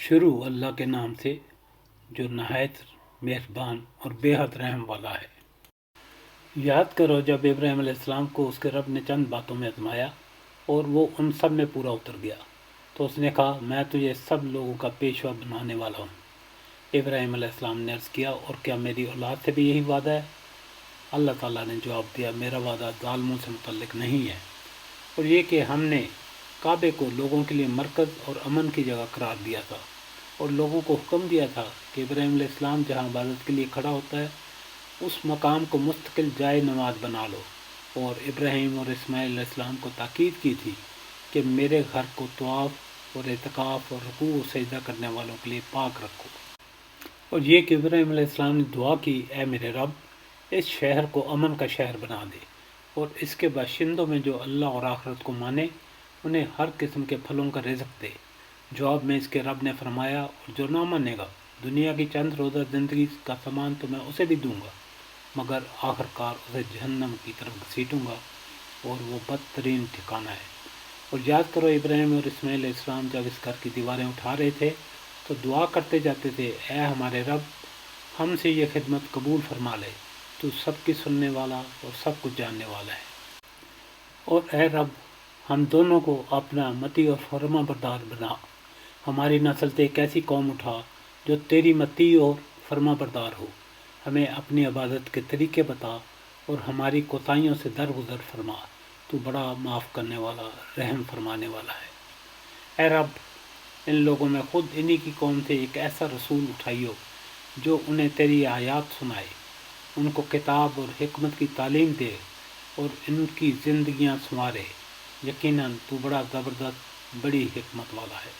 شروع اللہ کے نام سے جو نہایت مہربان اور بے حد رحم والا ہے۔ یاد کرو جب ابراہیم علیہ السلام کو اس کے رب نے چند باتوں میں آزمایا اور وہ ان سب میں پورا اتر گیا تو اس نے کہا میں تجھے سب لوگوں کا پیشوا بنانے والا ہوں۔ ابراہیم علیہ السلام نے عرض کیا اور کیا میری اولاد سے بھی یہی وعدہ ہے؟ اللہ تعالیٰ نے جواب دیا میرا وعدہ ظالموں سے متعلق نہیں ہے، اور یہ کہ ہم نے کعبے کو لوگوں کے لیے مرکز اور امن کی جگہ قرار دیا تھا اور لوگوں کو حکم دیا تھا کہ ابراہیم علیہ السلام جہاں عبادت کے لیے کھڑا ہوتا ہے اس مقام کو مستقل جائے نماز بنا لو، اور ابراہیم اور اسماعیل علیہ السلام کو تاکید کی تھی کہ میرے گھر کو طواف اور اعتکاف اور رکوع و سجدہ کرنے والوں کے لیے پاک رکھو، اور یہ کہ ابراہیم علیہ السلام نے دعا کی اے میرے رب اس شہر کو امن کا شہر بنا دے، اور اس کے باشندوں میں جو اللہ اور آخرت کو مانے انہیں ہر قسم کے پھلوں کا رزق دے۔ جواب میں اس کے رب نے فرمایا اور جو نہ مانے گا دنیا کی چند روزہ زندگی کا سامان تو میں اسے بھی دوں گا، مگر آخر کار اسے جہنم کی طرف گھسیٹوں گا اور وہ بدترین ٹھکانہ ہے۔ اور یاد کرو ابراہیم اور اسماعیل علیہ السلام جب اس گھر کی دیواریں اٹھا رہے تھے تو دعا کرتے جاتے تھے اے ہمارے رب ہم سے یہ خدمت قبول فرما لے، تو سب کی سننے والا اور سب کچھ جاننے والا ہے، اور اے رب ہم دونوں کو اپنا متی اور فرما بردار بنا، ہماری نسل سے ایک ایسی قوم اٹھا جو تیری متی اور فرما بردار ہو، ہمیں اپنی عبادت کے طریقے بتا اور ہماری کوتاہیوں سے درگزر فرما، تو بڑا معاف کرنے والا رحم فرمانے والا ہے۔ اے رب ان لوگوں میں خود انہی کی قوم سے ایک ایسا رسول اٹھائیو جو انہیں تیری آیات سنائے، ان کو کتاب اور حکمت کی تعلیم دے اور ان کی زندگیاں سنوارے، یقیناً تو بڑا زبردست بڑی حکمت والا ہے۔